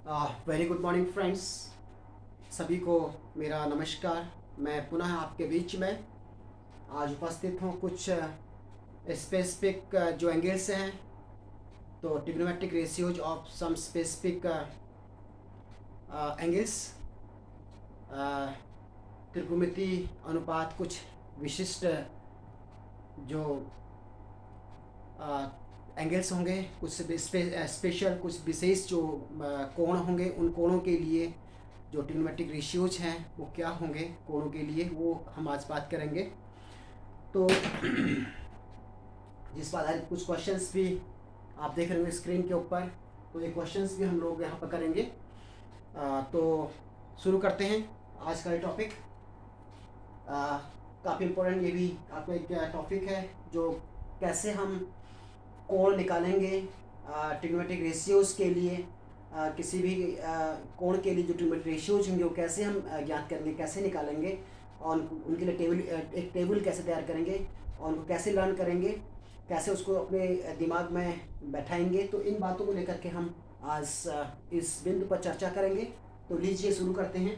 Very good morning friends. सभी को मेरा नमस्कार। मैं पुनः आपके बीच में आज उपस्थित हूँ। कुछ स्पेसिफिक जो एंगल्स हैं, तो trigonometric ratios of some specific angles, त्रिकोणमितीय अनुपात, कुछ विशिष्ट जो एंगल्स होंगे, कुछ स्पेशल, कुछ विशेष जो कोण होंगे, उन कोणों के लिए जो ट्रिग्नोमेट्रिक रेशियोज हैं वो क्या होंगे कोणों के लिए, वो हम आज बात करेंगे। तो जिस पर आधारित कुछ क्वेश्चंस भी आप देख रहे होंगे स्क्रीन के ऊपर, तो ये क्वेश्चंस भी हम लोग यहाँ पर करेंगे। तो शुरू करते हैं आज का ये टॉपिक। काफ़ी इम्पोर्टेंट ये भी आपका एक टॉपिक है, जो कैसे हम कोण निकालेंगे ट्रिग्नोमेट्रिक रेशियोज के लिए। किसी भी कोण के लिए जो ट्रिग्नोमेट्रिक रेशियोज होंगे वो कैसे हम ज्ञात करेंगे, कैसे निकालेंगे, और उनके लिए एक टेबल कैसे तैयार करेंगे, और उनको कैसे लर्न करेंगे, कैसे उसको अपने दिमाग में बैठाएंगे। तो इन बातों को लेकर के हम आज इस बिंदु पर चर्चा करेंगे। तो लीजिए शुरू करते हैं।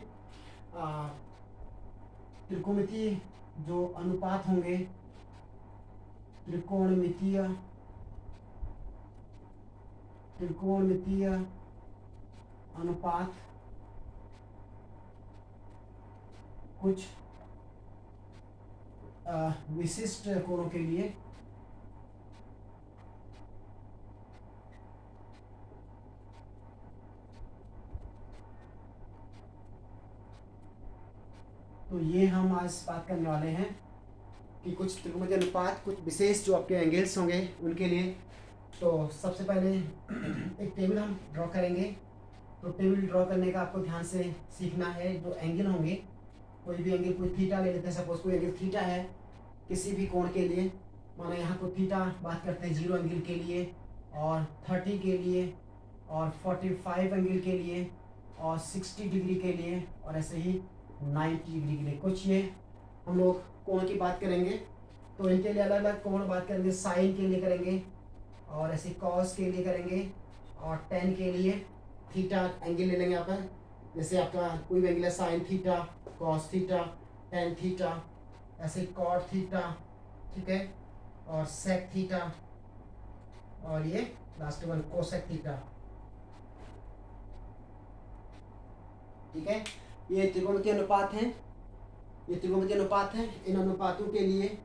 त्रिकोणमितीय जो अनुपात होंगे, त्रिकोणमितीय अनुपात कुछ विशिष्ट कोणों के लिए तो ये हम आज बात करने वाले हैं कि कुछ त्रिकोणमितीय अनुपात, कुछ विशेष जो आपके एंगल्स होंगे उनके लिए। तो सबसे पहले एक टेबल हम ड्रॉ करेंगे। तो टेबल ड्रॉ करने का आपको ध्यान से सीखना है। जो एंगल होंगे, कोई भी एंगल, कोई थीटा ले लेते हैं, सपोज कोई एंगल थीटा है किसी भी कोण के लिए। माना यहाँ को थीटा बात करते हैं 0 एंगल के लिए, और 30 के लिए, और 45 एंगल के लिए, और 60 डिग्री के लिए, और ऐसे ही 90 डिग्री के लिए। कुछ ये हम लोग कोण की बात करेंगे। तो इनके लिए अलग अलग कोण बात करेंगे। साइन के लिए करेंगे, और ऐसे कॉस के लिए करेंगे, और टेन के लिए थीटा एंगल ले लेंगे यहाँ पर। जैसे आपका कोई भी एंगल है, sine theta, cos theta, tan theta, ऐसे कॉट थीटा, ठीक है, और सेक थीटा, और ये लास्ट वन कोसेक थीटा, ठीक है। ये त्रिकोणमितीय अनुपात हैं, ये त्रिकोणमितीय अनुपात हैं। इन अनुपातों के लिए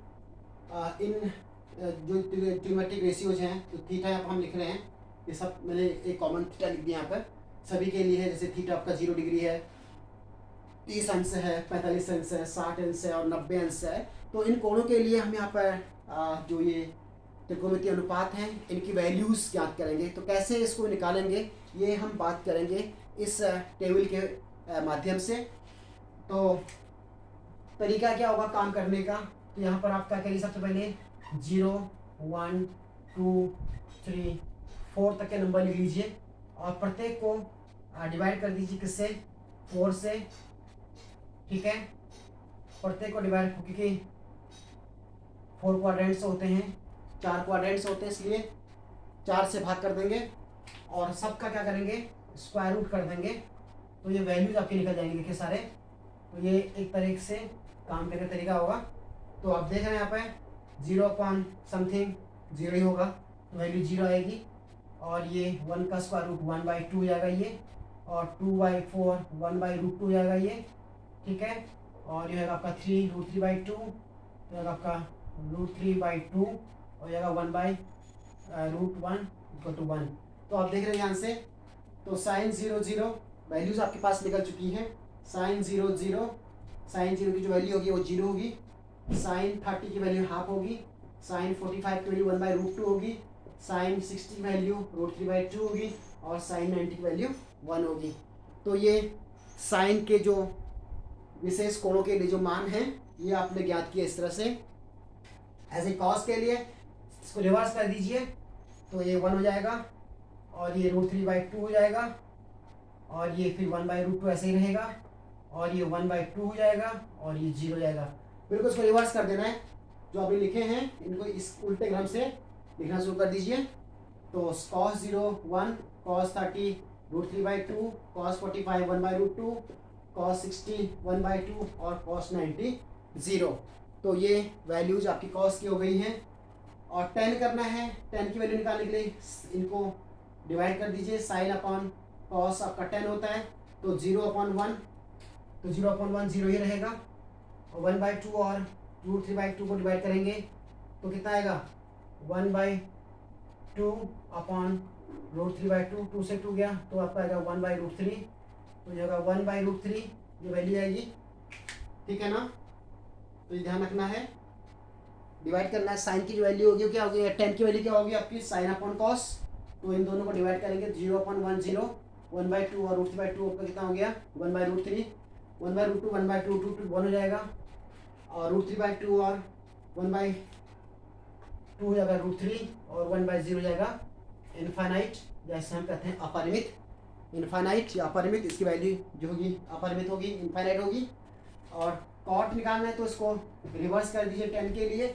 इन जो ट्रिग्नोमेट्रिक रेशियोज हैं, तो थीटा यहाँ पर हम लिख रहे हैं, ये सब मैंने एक कॉमन थीटा लिख दिया यहाँ पर सभी के लिए है। जैसे थीटा आपका 0 डिग्री है, 30 अंश है, 45 अंश है, 60 अंश है, और 90 अंश है। तो इन कोणों के लिए हम यहाँ पर जो ये त्रिकोणमितीय अनुपात हैं, इनकी वैल्यूज़ ज्ञात करेंगे। तो कैसे इसको निकालेंगे ये हम बात करेंगे इस टेबल के माध्यम से। तो तरीका क्या होगा काम करने का, तो यहाँ पर आप क्या करिए, सबसे पहले 0, 1, 2, 3, 4 तक के नंबर लिख लीजिए, और प्रत्येक को डिवाइड कर दीजिए किससे, 4 से, ठीक है। प्रत्येक को डिवाइड, क्योंकि 4 क्वाड्रेंट्स होते हैं, 4 क्वाड्रेंट्स होते हैं, इसलिए 4 से भाग कर देंगे, और सबका क्या करेंगे, स्क्वायर रूट कर देंगे। तो ये वैल्यूज आपके निकल जाएंगे, देखिए सारे। तो ये एक तरीके से काम करने का तरीका होगा। तो आप देख रहे हैं यहाँ पे 0 अपॉन समथिंग 0 ही होगा, तो वैल्यू 0 आएगी। और ये 1 का स्क्वायर रूट 1/2 हो जाएगा ये, और 2/4 1/√2 हो जाएगा ये, ठीक है। और ये होगा आपका 3 √3/2, तो आपका √3/2 हो जाएगा 1/√1 = 1। तो आप देख रहे हैं ध्यान से। तो साइन 0 0 वैल्यूज आपके पास निकल चुकी हैं। साइन 0 0, साइन 0 की जो वैल्यू होगी वो 0 होगी। साइन 30 की वैल्यू हाफ होगी। साइन 45 की वैल्यू 1/√2 होगी। साइन 60 की वैल्यू √3/2 होगी, और साइन 90 की वैल्यू 1 होगी। तो ये साइन के जो विशेष कोणों के लिए जो मान हैं, ये आपने ज्ञात किया इस तरह से। ऐसे कॉस के लिए इसको रिवर्स कर दीजिए, तो ये 1 हो जाएगा, और ये √3/2 हो जाएगा, और ये फिर 1/√2 ऐसे ही रहेगा, और ये 1/2 हो जाएगा, और ये 0 हो जाएगा। बिल्कुल इसको रिवर्स कर देना है। जो अभी लिखे हैं इनको इस उल्टे क्रम से लिखना शुरू कर दीजिए। तो cos 0 1, cos 30 √3/2, cos 45 1/√2, cos 60 1/2 और cos 90 0। तो ये वैल्यूज आपकी कॉस की हो गई हैं। और 10 करना है, 10 की वैल्यू निकालने के लिए इनको डिवाइड कर दीजिए। साइन अपॉन कॉस आपका 10 होता है, तो 0/1, तो 0/1 0 ही रहेगा। और 1/2 और √3/2 को डिवाइड करेंगे तो कितना आएगा 1/2 अपॉन √3/2, 2 से 2 गया तो आपका आएगा 1/√3, तो ये होगा 1/√3 ये वैल्यू आएगी। ठीक है ना, तो ये ध्यान रखना है, डिवाइड करना है। साइन की जो वैल्यू होगी क्या होगी, 10 की वैल्यू क्या होगी आपकी साइन अपॉन कॉस, तो इन दोनों को डिवाइड करेंगे 0/1 0, 1/2 और √3/2 आपका कितना हो गया 1/√3, 1/√2 1/2 2 1 हो जाएगा, और √3/2 और 1/2 हो जाएगा √3 और 1/0 हो जाएगा इनफाइनाइट, जैसे हम कहते हैं अपरिमित। इनफाइनाइट या अपरिमित, इसकी वैल्यू जो होगी अपरिमित होगी, इनफाइनाइट होगी। और कॉट निकालना है तो इसको रिवर्स कर दीजिए 10 के लिए,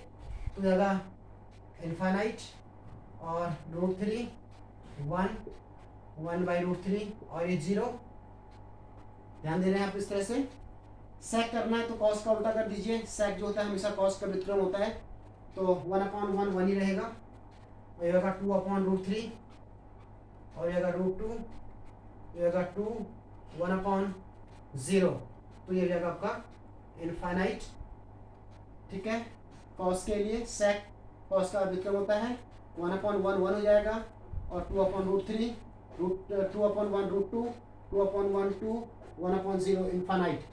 तो जाएगा इनफाइनाइट और √3 1 1/√3 और ये 0। ध्यान दे रहे हैं आप इस तरह से। सेक करना है तो कॉस का उल्टा कर दीजिए, सेक जो होता है हमेशा कॉस का व्युत्क्रम होता है, तो 1/1 1 ही रहेगा, और ये होगा 2/√3 और ये होगा √2, ये होगा 2 1/0, तो ये हो जाएगा आपका इनफाइनाइट। ठीक है, कॉस के लिए सेक कॉस का व्युत्क्रम होता है, 1/1 1 हो जाएगा, और 2/√3 2/1 √2 2/1 2 1/0 इनफाइनाइट।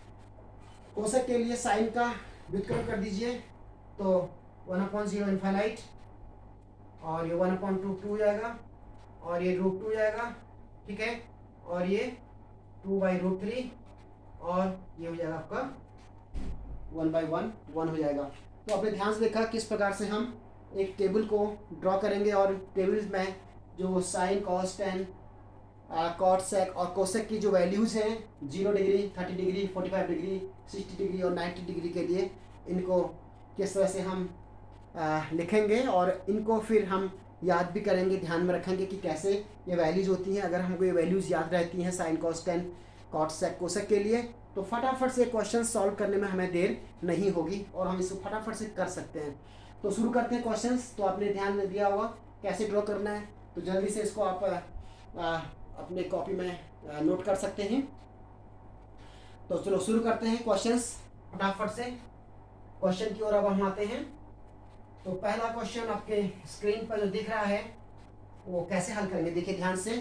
कोसेक के लिए साइन का व्युत्क्रम कर दीजिए, तो 1/0 इनफाइनाइट, और ये 1/2 2 हो जाएगा, और ये √2 हो जाएगा। ठीक है, और ये 2/√3 और ये हो जाएगा आपका 1/1 1 हो जाएगा। तो आपने ध्यान से देखा किस प्रकार से हम एक टेबल को ड्रॉ करेंगे, और टेबल में जो साइन कॉस 10 कॉट सेक और कोसेक की जो वैल्यूज़ हैं 0 डिग्री 30 डिग्री 45 डिग्री 60 डिग्री और 90 डिग्री के लिए, इनको किस तरह से हम लिखेंगे, और इनको फिर हम याद भी करेंगे, ध्यान में रखेंगे कि कैसे ये वैल्यूज़ होती हैं। अगर हमको ये वैल्यूज़ याद रहती हैं sine cos 10 cot sec cosec के लिए, तो फटाफट से क्वेश्चन सॉल्व करने में हमें देर नहीं होगी और हम इसको फटाफट से कर सकते हैं। तो शुरू करते हैं क्वेश्चंस। तो आपने ध्यान में दिया होगा कैसे ड्रॉ करना है, तो जल्दी से इसको आप अपने कॉपी में नोट कर सकते हैं। तो चलो शुरू करते हैं क्वेश्चंस फटाफट से। क्वेश्चन की ओर अब हम आते हैं। तो पहला क्वेश्चन आपके स्क्रीन पर जो दिख रहा है वो कैसे हल करेंगे, देखिए ध्यान से।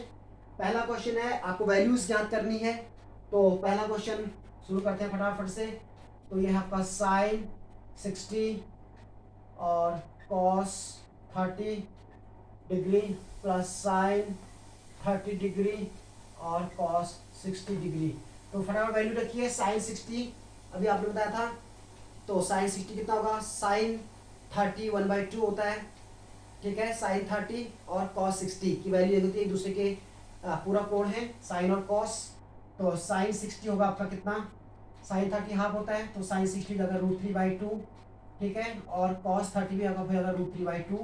पहला क्वेश्चन है आपको वैल्यूज ज्ञात करनी है, तो पहला क्वेश्चन शुरू करते हैं फटाफट से। तो ये है आपका साइन 60 और cos 30 degree plus sign 30 degree और कॉस 60 डिग्री। तो फटाफट वैल्यू रखिए। साइन 60 अभी आपने बताया था, तो साइन 60 कितना होगा, साइन 30 1/2 होता है। ठीक है, साइन 30 और कॉस 60 की वैल्यू होती है, एक दूसरे के पूरा कोण है साइन और कॉस। तो साइन 60 होगा आपका कितना, साइन 30 हाफ होता है, तो साइन 60 जाएगा √3/2। ठीक है, और कॉस 30 भी आपका जाएगा √3/2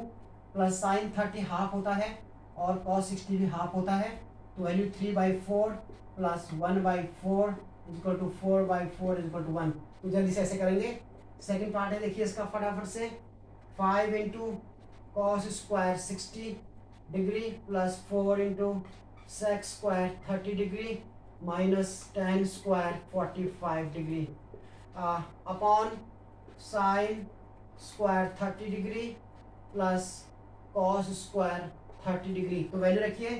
प्लस साइन 30 हाफ होता है और कॉस 60 भी हाफ होता है, तो value 3/4 plus 1/4 equal to 4/4 equal to 1। तो जल्दी से ऐसे करेंगे। सेकंड पार्ट है, देखिए इसका फटाफट से। 5 into cos square 60 degree plus 4 into sec square 30 degree minus tan square 45 degree upon sine square 30 degree plus cos square 30 degree. तो वैल्यू रखिए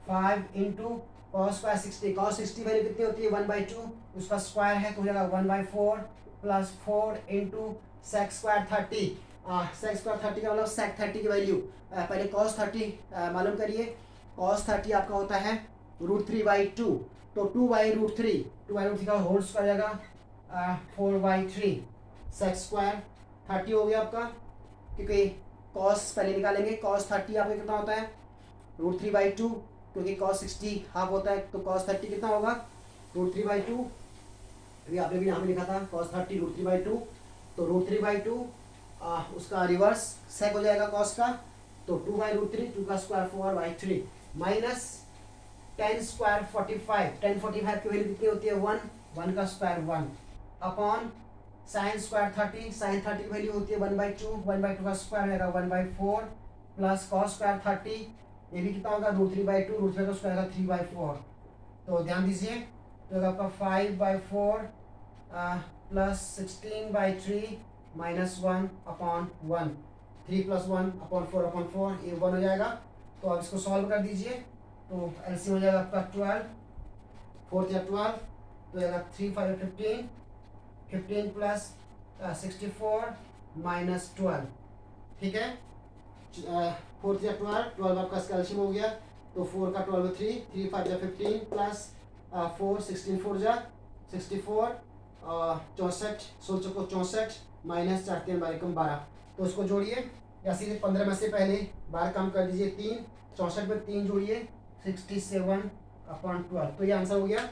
5 into cos square 60, cos 60 value कितनी होती है 1/2, उसका स्क्वायर है तो हो जाएगा 1/4 plus 4 into sec square 30। Sec square 30 का मतलब सेक 30 की वैल्यू पहले कॉस 30 मालूम करिए। कॉस 30 आपका होता है √3/2, तो 2/√3 का होल स्क्वायर जाएगा 4/3। सेक स्क्वायर 30 हो गया आपका, क्योंकि कॉस पहले निकालेंगे। कॉस 30 आपका कितना होता है √3/2, क्योंकि कॉस 60 हाफ होता है, तो कॉस 30 कितना होगा √3/2। अभी आपने भी यहाँ पे लिखा था कॉस 30 √3/2, तो √3/2 उसका रिवर्स सेक हो जाएगा कॉस का, तो 2/√3 2 का स्क्वायर 4/3 माइनस 10 स्क्वायर 45, 10 45 की वैल्यू कितनी होती है 1, 1 का square 1 upon sine square 30, sine 30 की वैल्यू होती है 1/2, 1/2 का स्क्वायर रहेगा 1/4 प्लस कॉस स्क्वायर 30, ये भी कितना होगा √3/2, √3 का स्क्वायर होगा 3/4। तो ध्यान दीजिए, तो आपका 5/4 प्लस 16/3 माइनस 1/1, 3 + 1/4/4, ये 1 हो जाएगा। तो आप इसको सॉल्व कर दीजिए, तो एलसीएम हो जाएगा आपका 12, 4 या 12, तो जाएगा 3 5 15, 15 प्लस 64 माइनस 12, ठीक है। 4 या 12, 12 आपका इसका एलसीएम हो गया, तो 4 का 12 3, 3 5 या 15 प्लस 4, 16 4 जा 64, 64, 16 को 64 माइनस 4 3 12, तो उसको जोड़िए या सीधे 15 में से पहले 12 कम कर दीजिए 3, 64 में 3 जोड़िए 67/12, तो ये आंसर हो गया।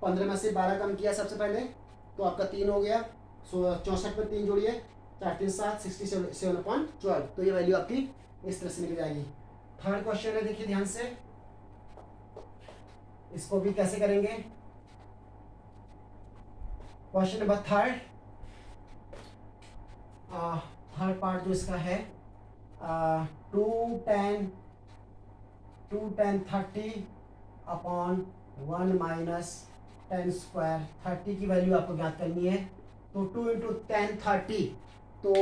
15 में से 12 कम किया सबसे पहले, तो आपका 3 हो गया। 64 में 3 जोड़िए 4 3 7, 67/12, तो ये वैल्यू आपकी इस तरह से निकल जाएगी। थर्ड क्वेश्चन है, देखिए ध्यान से, इसको भी कैसे करेंगे। क्वेश्चन नंबर थर्ड पार्ट जो इसका है 2 10 30 अपॉन 1 माइनस 10 स्क्वायर 30 की वैल्यू आपको ज्ञात करनी है। तो 2 × 10 30, तो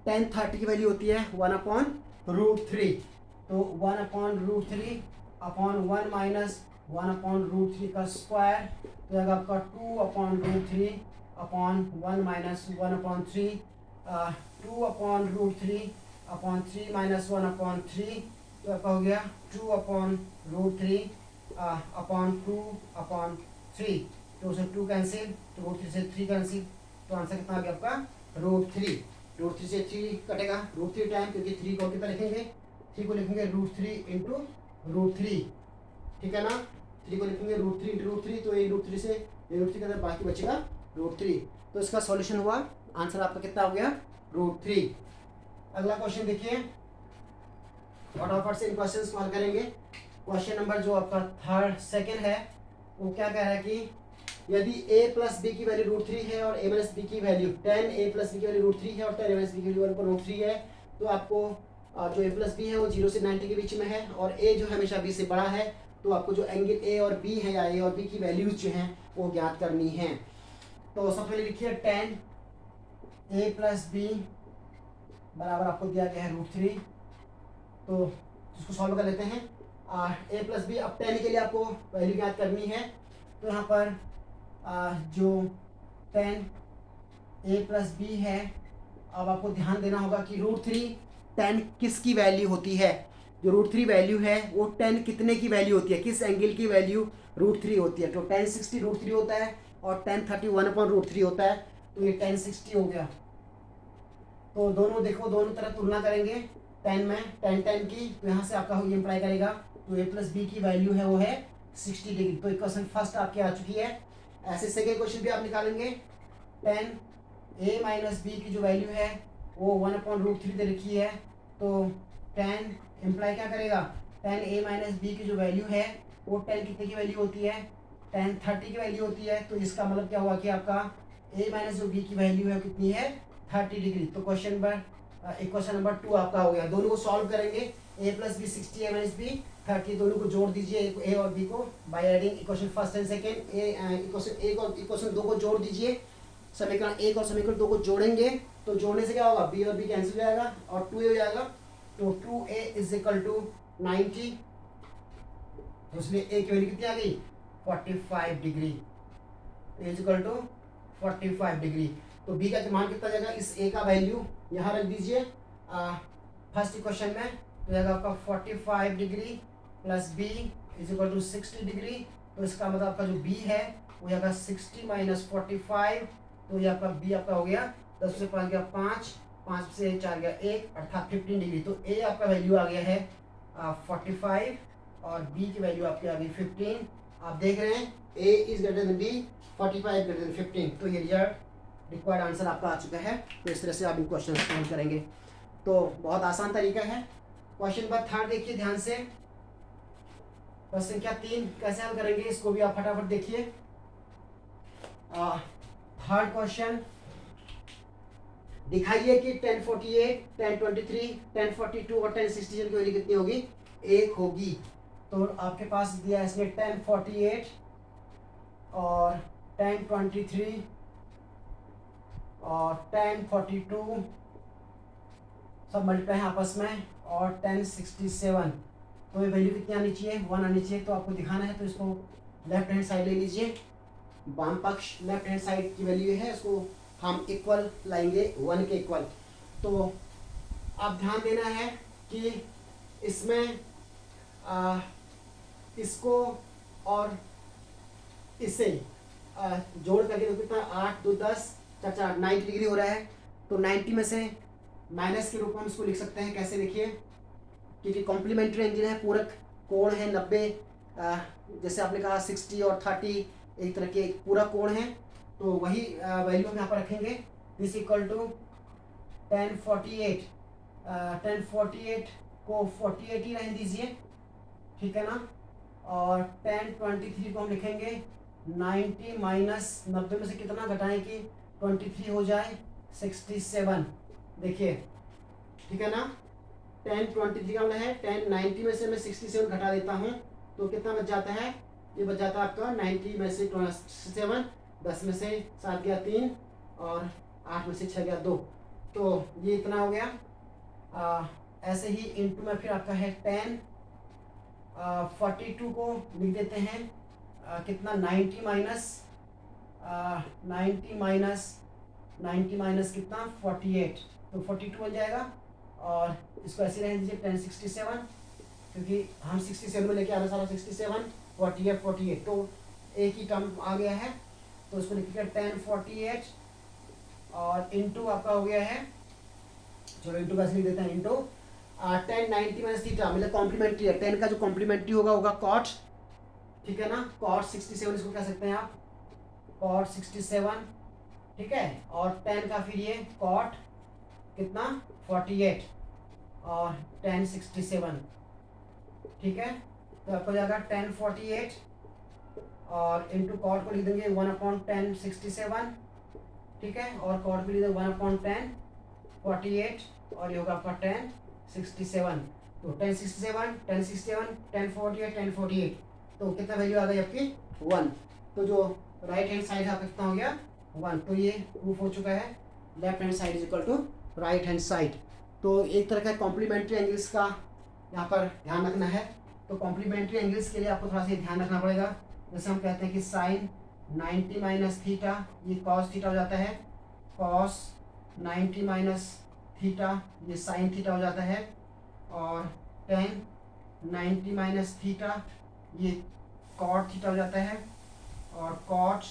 10 30 की वैल्यू होती है 1/√3, तो 1/√3 अपॉन 1 माइनस 1/√3 का स्क्वायर, तो जाएगा आपका 2/√3 अपॉन 1 माइनस 1/3, 2/√3 अपॉन 3 माइनस 1/3, तो आपका हो गया 2/√3 अपॉन 2/3, तो उससे 2 कैंसिल, तो √3 से 3 कैंसिल, तो आंसर कितना आ गया आपका √3, √3 से 3 कटेगा, √3 टाइम, क्योंकि 3 को कितना लिखेंगे, 3 को लिखेंगे √3 × √3, ठीक है ना। 3 को लिखेंगे √3 × √3, तो ये √3 से ये √3 के अंदर बाकी बचेगा √3, तो इसका सॉल्यूशन हुआ, आंसर आपका कितना हो गया √3। अगला क्वेश्चन देखिए, फटाफट से इन क्वेश्चन को हल करेंगे। क्वेश्चन नंबर जो आपका सेकंड है, वो क्या कह रहा है कि यदि a + b की वैल्यू √3 है और a - b की वैल्यू 10a + b की वैल्यू √3 है और 10a - b की वैल्यू 1/√3 है, तो आपको जो a + b है वो 0 से 90 के बीच में है और a जो हमेशा b से बड़ा है, तो आपको जो एंगल a और b है या a और b की वैल्यूज जो हैं वो ज्ञात करनी है। तो सबसे पहले लिखिए 10a + b बराबर आपको दिया गया है √3, तो इसको सॉल्व कर लेते हैं। a + b, अब 10 के लिए आपको वैल्यू ज्ञात करनी है, तो यहाँ पर जो 10a + b है, अब आपको ध्यान देना होगा कि √3 10 किसकी वैल्यू होती है, जो √3 वैल्यू है वो 10 कितने की वैल्यू होती है, किस एंगल की वैल्यू √3 होती है। तो 1060 √3 होता है और 1030 1/√3 होता है, तो ये 1060 हो गया। तो दोनों देखो, दोनों तरफ तुलना करेंगे 10 में 10 की, तो यहाँ से आपका ये इम्प्लाई करेगा, तो a + b की वैल्यू है वो है 60 डिग्री, तो इक्वेशन फर्स्ट आपकी आ चुकी है। ऐसे सेकेंड क्वेश्चन भी आप निकालेंगे, 10a - b की जो वैल्यू है वो 1/√3 दे रखी है, तो 10 इम्प्लाई क्या करेगा, 10a - b की जो वैल्यू है वो 10 कितने की वैल्यू होती है, 1030 की वैल्यू होती है, तो इसका मतलब क्या हुआ कि आपका a - जो b की वैल्यू है कितनी है 30 डिग्री। तो इक्वेशन नंबर 2 आपका हो गया। दोनों को सॉल्व करेंगे, a + b 60, a - b 30, दोनों को जोड़ दीजिए a और b को by adding equation first and second. Equation 1 और इक्वेशन 2 को जोड़ दीजिए, समीकरण 1 और समीकरण 2 को जोड़ेंगे, तो जोड़ने से क्या होगा, b और b कैंसिल हो जाएगा और 2a हो जाएगा, तो 2a = 90, तो इसलिए a की वैल्यू कितनी आ गई 45 डिग्री, a = 45 डिग्री। तो b का मान कितना जाएगा, इस a का वैल्यू यहाँ रख दीजिए फर्स्ट इक्वेशन में, तो जाएगा आपका 45 डिग्री प्लस b = 60 डिग्री, तो इसका मतलब आपका जो b है वो जाएगा 60 - 45, तो ये आपका b आपका हो गया 10 से 5 गया 5, 5 से 4 गया 1, अर्थात 15 डिग्री। तो a आपका वैल्यू आ गया है 45 और b की वैल्यू आपकी आ गई 15। आप देख रहे हैं a > b, 45 > 15, तो ये रिक्वायर्ड आंसर आपका आ चुका है। तो इस तरह से आप इन क्वेश्चन सॉल्व करेंगे, तो बहुत आसान तरीका है। क्वेश्चन नंबर 3 देखिए ध्यान से, प्रश्न संख्या 3 कैसे हल करेंगे इसको भी आप फटाफट देखिए। थर्ड क्वेश्चन, दिखाइए कि 1048, 1023, 1042 और 1067 की वैल्यू कितनी होगी? 1 होगी। तो आपके पास दिया है इसने 1048 और 1023 और 1042 सब मल्टीप्लाई है आपस में, और 1067। तो ये वैल्यू कितनी आनी चाहिए? 1 आनी चाहिए। तो आपको दिखाना है तो इसको लेफ्ट हैंड साइड ले लीजिए, वाम पक्ष लेफ्ट हैंड साइड की वैल्यू है, इसको हम इक्वल लाएंगे 1 के इक्वल। तो आप ध्यान देना है कि इसमें इसको और इसे जोड़ करके तो कितना 8 2 10 4 4 90 डिग्री हो रहा है। तो 90 में से माइनस के रूप में हम इसको लिख सकते हैं। कैसे देखिए, क्योंकि कॉम्प्लीमेंट्री एंगल है, पूरक कोण है 90, जैसे आपने कहा 60 और 30 एक तरह के पूरा कोण है। तो वही वैल्यू हम यहाँ पर रखेंगे। दिस इक्वल टू 1048, 1048 को 48 ही रहने दीजिए, ठीक है ना। और 1023 को हम लिखेंगे 90 माइनस 90 में से कितना घटाएं कि 23 हो जाए 67। देखिए ठीक है ना। 1023 का मतलब है 1090 में से मैं 67 घटा देता हूँ तो कितना बच जाता है? ये बच जाता है आपका 90 में से 67, 10 में से 7 गया 3 और 8 में से 6 गया 2, तो ये इतना हो गया। ऐसे ही इंटू में फिर आपका है 42 को लिख देते हैं कितना 90 माइनस कितना 48, तो 42 बन जाएगा। और इसको ऐसे रहने दीजिए 1067, क्योंकि हम 67 में लेके आ रहे सारा 67 48 48, तो एक ही टर्म आ गया है। तो इसको लिखिएगा 1048 और इंटू आपका हो गया है, चलो इंटू कैसे लिख देते हैं, इंटू 1090 माइनस थीटा, मतलब कॉम्प्लीमेंट्री है 10 का जो कॉम्प्लीमेंट्री होगा कॉट, ठीक है ना। कॉट 67 इसको कह सकते हैं आप, कॉट 67, ठीक है। और 10 का फिर ये कॉट कितना 48 और 1067, ठीक है। तो आपको जाएगा 1048 और इंटू कॉट को लिख देंगे 1/1067, ठीक है। और कॉट को लिख देंगे 1/1048 और ये होगा आपका 1067। तो 1067 1067 1048 1048, तो कितना वैल्यू आ गई आपकी 1। तो जो राइट हैंड साइड है कितना हो गया 1। तो ये प्रूफ हो चुका है, left hand side is equal to right hand side. तो एक तरह का कॉम्प्लीमेंट्री एंगल्स का यहाँ पर ध्यान रखना है। तो कॉम्प्लीमेंट्री एंगल्स के लिए आपको थोड़ा सा ध्यान रखना पड़ेगा। जैसे हम कहते हैं कि साइन 90 माइनस थीटा, ये कॉस थीटा हो जाता है, कॉस 90 माइनस थीटा ये साइन थीटा हो जाता है, और 10 माइनस थीटा ये कॉट थीटा हो जाता है, और कॉट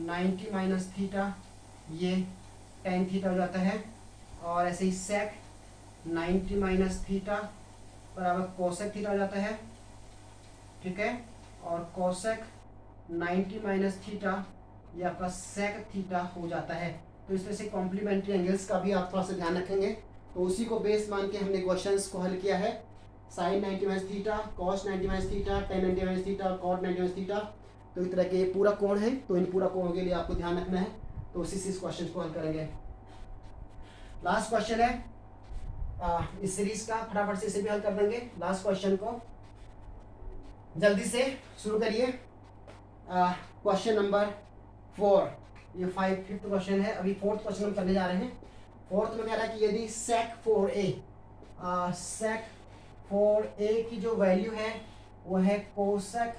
90 माइनस थीटा ये टेन थीटा हो जाता है। और ऐसे ही सेक 90 माइनस थीटा बराबर कोसेक थीटा हो जाता है, ठीक है। और कोसेक 90 माइनस थीटा ये आपका सेक थीटा हो जाता है। तो इस तरह से कॉम्प्लीमेंट्री एंगल्स का भी आप थोड़ा सा ध्यान रखेंगे। तो उसी को बेस मान के हमने क्वेश्चंस को हल किया है। Sine 90 minus theta, cos 90 minus theta, tan 90 minus theta, cot 90 minus theta, तो इस तरह के पूरा कोण है। तो इन पूरा कोणों के लिए आपको ध्यान रखना है। तो उसी से इस क्वेश्चन को हल करेंगे। लास्ट क्वेश्चन है इस सीरीज का, फटाफट से इसे भी हल कर देंगे। लास्ट क्वेश्चन को जल्दी से शुरू करिए। क्वेश्चन नंबर 4, ये 5th क्वेश्चन है। अभी 4th क्वेश्चन हम करने जा रहे हैं। 4th में कह रहा है कि यदि sec 4a की जो वैल्यू है वो है कोसेक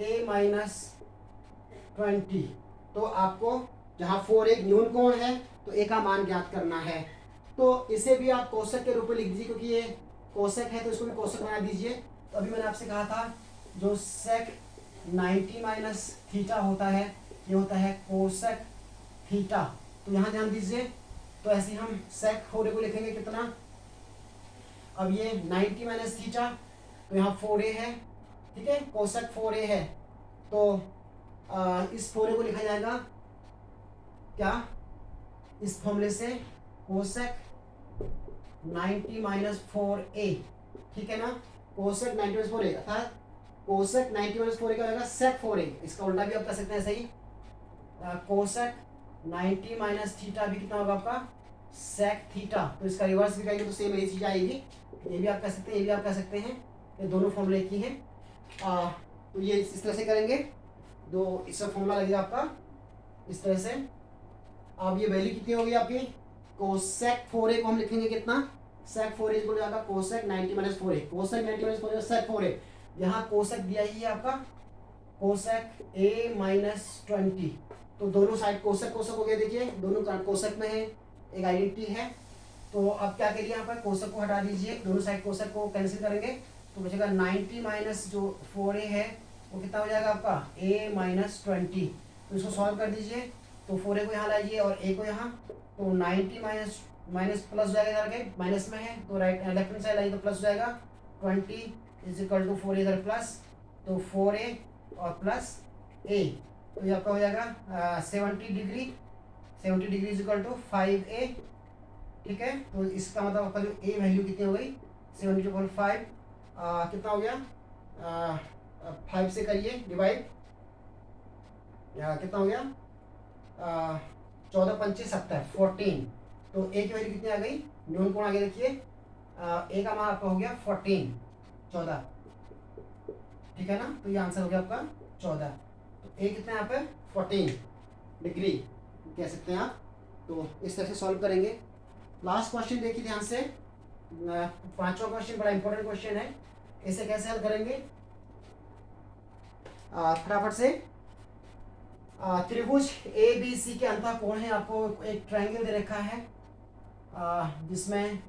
a माइनस 20, तो आपको जहाँ 4 एक न्यून कोण है तो a का मान ज्ञात करना है। तो इसे भी आप कोसेक के रूप में लिख दीजिए, क्योंकि ये कोसेक है तो इसको भी कोसेक बना दीजिए। तो अभी मैंने आपसे कहा था जो सेक 90 माइनस थीटा होता है ये होता है कोसेक थीटा। तो यहाँ ध्यान दीजिए। तो ऐसे हम सेक 4a को लिखेंगे कितना, अब ये 90 माइनस थीटा तो यहाँ 4a है, ठीक है, कोसेक 4a है। तो इस 4a को लिखा जाएगा क्या, इस फॉर्मूले से कोसेक 90 माइनस 4a, ठीक है ना। कोसेक 90 माइनस 4a अर्थात कोसेक 90 माइनस 4a क्या हो जाएगा सेक 4a। इसका उल्टा भी आप कर सकते हैं सही, कोसेक 90 माइनस थीटा भी कितना होगा आपका सेक थीटा। तो इसका रिवर्स भी करेंगे तो सेम यही चीज आएगी। ये भी आप कर सकते हैं, ये भी आप कर सकते हैं, ये दोनों फॉर्मूले एक ही हैं। तो ये इस तरह से करेंगे, दो इसका फॉर्मूला लगेगा आपका इस तरह से। अब ये वैल्यू कितनी होगी आपकी, कोसेक 4a को हम लिखेंगे कितना, सेक 4a इक्वल टू आपका cosec 90 minus 4a। Cosec 90 minus 4a सेक 4a, यहाँ कोसेक दिया ही है आपका कोसेक a माइनस 20। तो दोनों साइड कोसेक कोसेक हो गया, देखिए दोनों कोसेक में है, एक आइडेंटिटी है। तो अब क्या करिए, यहाँ पर कोसेक को हटा दीजिए, दोनों साइड कोसेक को कैंसिल करेंगे तो बचेगा 90 माइनस जो 4a है वो कितना हो जाएगा आपका a माइनस 20। तो इसको सॉल्व कर दीजिए, तो 4a को यहाँ लाइए और a को यहाँ, तो 90 माइनस माइनस प्लस हो जाएगा, इधर के माइनस में है तो राइट लेफ्ट हैंड साइड लाइए तो प्लस हो जाएगा, 20 इज इक्वल टू 4 इधर प्लस, तो 4a और प्लस a, तो ये आपका हो जाएगा 70 degree, 70 degree is equal to 5a। ठीक है, तो इसका मतलब आपका जो a वैल्यू कितनी हो गई 72.5, कितना हो गया 5 से करिए डिवाइड, कितना हो गया 14 पंचे 70 14। तो a की वैल्यू कितनी आ गई, न्यून कोण आ गया, देखिए a का मान आपका हो गया 14। ठीक है ना, तो ये आंसर हो गया आपका 14। तो a कितना है यहाँ पे 14 डिग्री कह सकते हैं आप। तो इस तरह से सॉल्व करेंगे। लास्ट क्वेश्चन देखिए ध्यान से, पांचवा क्वेश्चन बड़ा इंपॉर्टेंट क्वेश्चन है, इसे कैसे हल करेंगे फटाफट से। त्रिभुज ए बी सी के अंतःकोण है, आपको एक ट्रायंगल दे रखा है जिसमें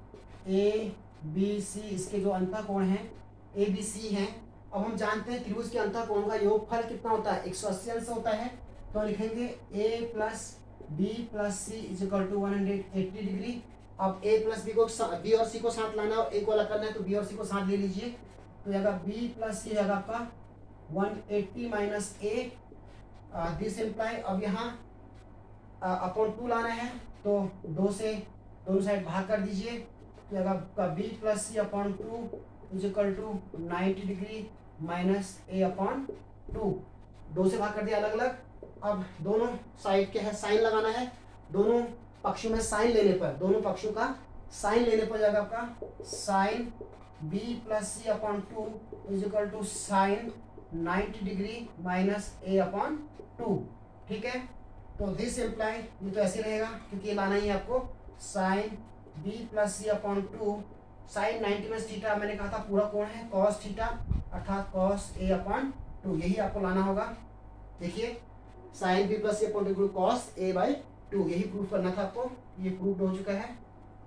ए बी सी इसके जो अंतःकोण हैं ए बी सी हैं। अब हम जानते हैं त्रिभुज के अंतःकोण का योगफल कितना होता है 180 अंश होता है। तो लिखेंगे a plus B plus C is equal to 180 degree. अब a प्लस बी को b और c को साथ लाना और a को अलग करना है, तो b और c को साथ ले लीजिए, तो जाएगा b प्लस सी जाएगा आपका 180 माइनस a। दिस इम्प्लाई, अब यहाँ अपॉन 2 लाना है तो 2 से दोनों साइड भाग कर दीजिए, तो जाएगा आपका b plus C upon 2 is equal to 90 degree minus a upon 2। 2 से भाग कर दिया अलग अलग। अब दोनों साइड के है साइन लगाना है, दोनों पक्षों में साइन लेने पर, दोनों पक्षों का साइन लेने पर जाएगा आपका sine b plus C upon 2 is equal to sine 90 degree minus a upon 2। ठीक है, तो दिस इम्प्लाई, ये तो ऐसे रहेगा क्योंकि ये लाना ही है आपको sine b plus C upon 2 sine 90 minus theta, मैंने कहा था पूरा कोण है कॉस थीटा अर्थात कॉस a अपॉन 2, यही आपको लाना होगा। देखिए sine b plus C upon 2 cos a by 2, यही प्रूफ करना था आपको, ये प्रूफ हो चुका है।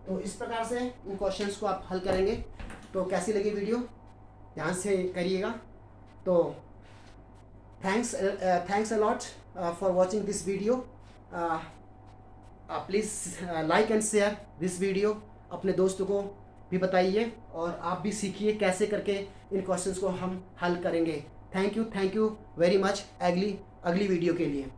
तो इस प्रकार से इन क्वेश्चंस को आप हल करेंगे। तो कैसी लगी वीडियो ध्यान से करिएगा। तो thanks a lot for watching this video. Please like and share this video, अपने दोस्तों को भी बताइए और आप भी सीखिए कैसे करके इन क्वेश्चंस को हम हल करेंगे। थैंक यू वेरी मच अगली वीडियो के लिए।